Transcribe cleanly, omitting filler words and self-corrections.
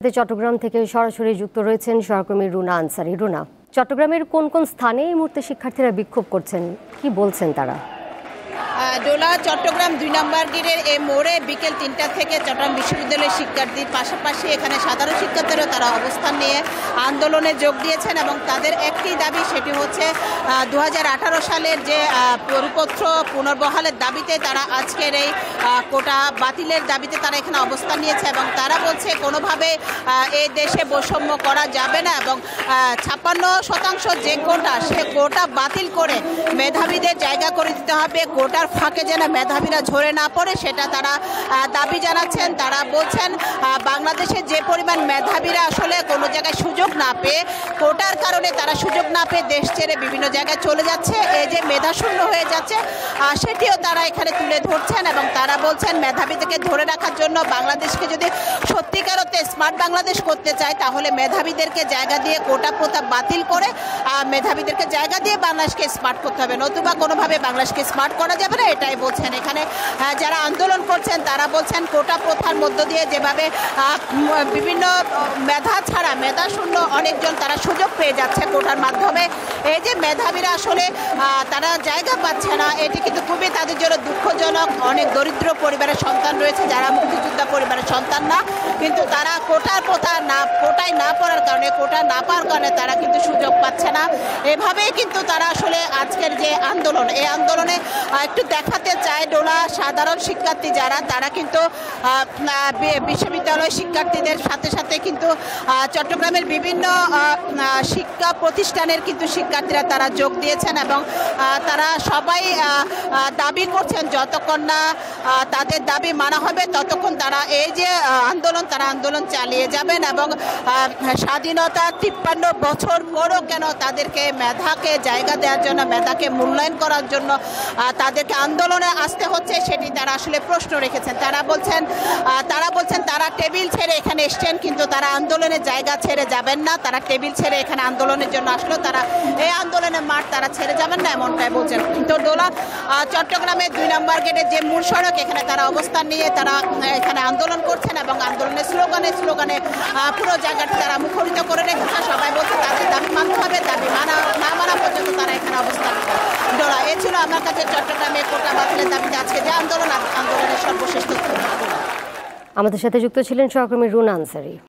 চট্টগ্রাম থেকে সরাসরি যুক্ত রয়েছেন সহকর্মী রুনা আনসারী। রুনা, চট্টগ্রামের কোন কোন স্থানে এই মুহূর্তে শিক্ষার্থীরা বিক্ষোভ করছেন, কি বলছেন তারা? ডোলা চট্টগ্রাম ২ নম্বর গেটের এই মোড়ে বিকেল ৩টা থেকে চট্টগ্রাম বিশ্ববিদ্যালয়ের শিক্ষার্থীর পাশাপাশি এখানে সাধারণ শিক্ষার্থীরা তারা অবস্থান নিয়ে আন্দোলনে যোগ দিয়েছেন এবং তাদের একটি দাবি, সেটি হচ্ছে ২০১৮ সালের যে পরিপত্র পুনর্বহালের দাবিতে তারা আজকের এই কোটা বাতিলের দাবিতে তারা এখানে অবস্থান নিয়েছে এবং তারা বলছে কোনোভাবে এই দেশে বৈষম্য করা যাবে না এবং ৫৬% যে কোটা, সে কোটা বাতিল করে মেধাবীদের জায়গা করে দিতে হবে। কোটার ফাঁকে যেন মেধাবীরা ঝরে না পড়ে, সেটা তারা দাবি জানাচ্ছেন। তারা বলছেন বাংলাদেশে যে পরিমাণ মেধাবীরা আসলে কোনো জায়গায় সুযোগ না পেয়ে, কোটার কারণে তারা সুযোগ না পেয়ে দেশ ছেড়ে বিভিন্ন জায়গায় চলে যাচ্ছে, এই যে মেধাশূন্য হয়ে যাচ্ছে সেটিও তারা এখানে তুলে ধরছেন এবং তারা বলছেন মেধাবীদেরকে ধরে রাখার জন্য বাংলাদেশকে যদি সত্যিকার অর্থে স্মার্ট বাংলাদেশ করতে চায় তাহলে মেধাবীদেরকে জায়গা দিয়ে কোটা প্রথা বাতিল করে মেধাবীদেরকে জায়গা দিয়ে বাংলাদেশকে স্মার্ট করতে হবে, নতুবা কোনোভাবে বাংলাদেশকে স্মার্ট করা যাবে না, এটাই বলছেন। এখানে যারা আন্দোলন করছেন তারা বলছেন কোটা প্রথার মধ্য দিয়ে যেভাবে বিভিন্ন মেধা ছাড়া মেধাশূন্য অনেকজন তারা সুযোগ পেয়ে যাচ্ছে কোটার মাধ্যমে, এই যে মেধাবীরা আসলে তারা জায়গা পাচ্ছে না, এটি কিন্তু খুবই তাদের জন্য দুঃখজনক। অনেক দরিদ্র পরিবারের সন্তান রয়েছে যারা মুক্তিযোদ্ধা পরিবারের সন্তান না, কিন্তু তারা কোটার প্রথা না, কোটায় না পড়ার কারণে, কোটা না পাওয়ার কারণে তারা কিন্তু সুযোগ পাচ্ছে না। এভাবেই কিন্তু তারা আসলে আজকের যে আন্দোলন, এই আন্দোলনে একটু দেখাতে চায় ডোলা সাধারণ শিক্ষার্থী যারা, তারা কিন্তু বিশ্ববিদ্যালয় শিক্ষার্থীদের সাথে সাথে কিন্তু চট্টগ্রামের বিভিন্ন শিক্ষা প্রতিষ্ঠানের কিন্তু শিক্ষার্থীরা তারা যোগ দিয়েছেন এবং তারা সবাই দাবি করছেন যতক্ষণ না তাদের দাবি মানা হবে ততক্ষণ তারা এই যে আন্দোলন, তারা আন্দোলন চালিয়ে যাবেন এবং স্বাধীনতা ৫৩ বছর পরও কেন তাদেরকে মেধাকে জায়গা দেওয়ার জন্য, মেধাকে মূল্যায়ন করার জন্য তাদেরকে আন্দোলনে আসতে হচ্ছে, সেটি তারা আসলে প্রশ্ন রেখেছেন। তারা বলছেন তারা টেবিল ছেড়ে এখানে এসছেন, কিন্তু তারা আন্দোলনের জায়গা ছেড়ে যাবেন না, তারা টেবিল ছেড়ে এখানে আন্দোলনের জন্য আসলো, তারা এই আন্দোলনের মাঠ তারা ছেড়ে যাবেন না, এমনটাই বলছেন। তো ডোলা চট্টগ্রামের ২ নম্বর গেটের যে মূল সড়ক, এখানে তারা অবস্থান নিয়ে তারা এখানে আন্দোলন করছেন এবং আন্দোলনের স্লোগানে পুরো জায়গাটি তারা মুখরিত করে রেখেছে। সবাই বলছে তাদের দাবি মানতে হবে, দাবি না মানা পর্যন্ত তারা এখানে অবস্থান করে। ডোলা, এ ছিল আমার কাছে চট্টগ্রামে কোটা বাতিলের দাবিতে আজকে যে আন্দোলনের সর্বশেষ তথ্য। আমাদের সাথে যুক্ত ছিলেন সহকর্মী রুনা আনসারী।